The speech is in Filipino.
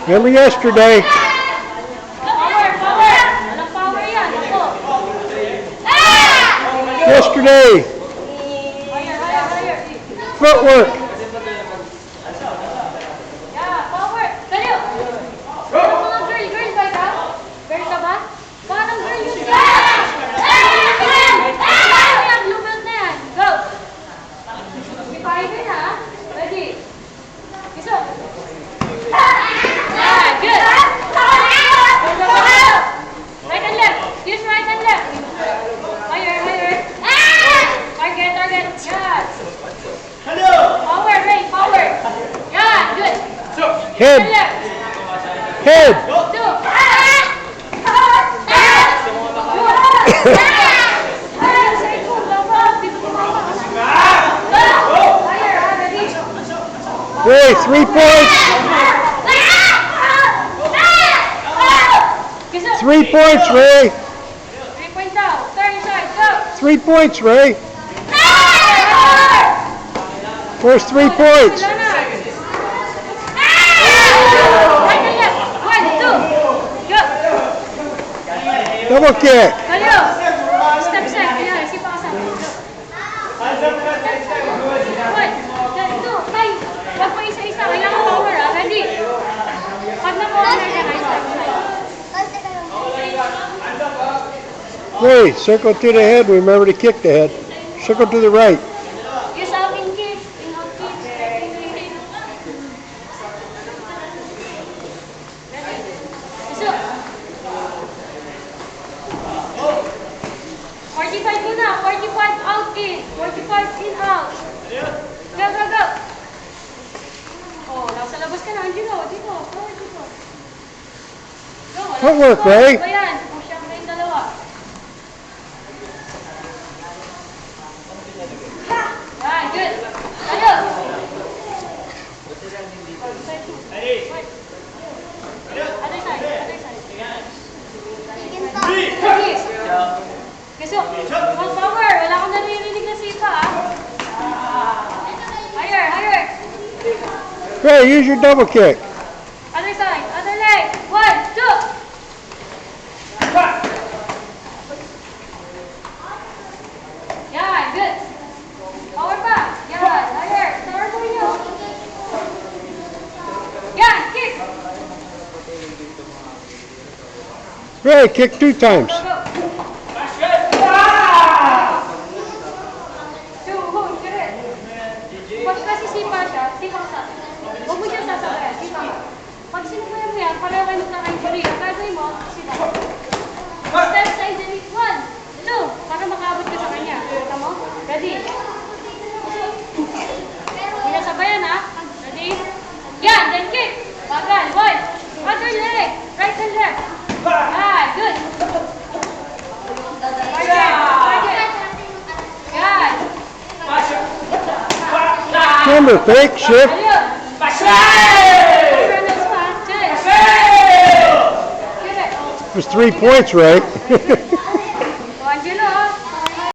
Remember yesterday. Yesterday. Footwork. Head. Head. Ray, 3 points. 3 points, Ray. 3 points out. 30 seconds. Go. 3 points, Ray. First 3 points. Double kick. Step set. Ayan, si Pasa. Wag pa isa-isa. Kailangan power, ha? Ready? Pag na-power na yan, step set. Ray, circle to the head. Remember to kick the head. Circle to the right. Use out in kick. In out kick. 45 muna. 45 out in. 45 in out. Go, go, go. Oh, nasa labas ka na. Dito. Dito. Dito. Go. Footwork, Ray. Ayan. Push up na yung dalawa. Yan, good. Tayo. Other side. Other side. Kasi, full power. Wala akong naririnig na sipa, Higher, higher. Ray, use your double kick. Other side, other leg. 1, 2. Yan, good. Power pa. Yan, higher. Power mo yun. Yan, kick. Ray, kick 2 times. Go, go. Pag kasi sipa siya, sipa sa. Huwag mo siya sasabayan, sipa. Pag sinubayan mo yan, pareho kayo magkaka-injury. Ang gagawin mo, sipa. Step sa injury. 1, 2. Para makaabot ka sa kanya. Kita mo? Ready? Hindi na sabayan, ha? Ready? Yan, then kick. Bagal. 1. Other leg. Right and left. Good. Target. Yan. Remember, fake, shift. It was 3 points, Ray.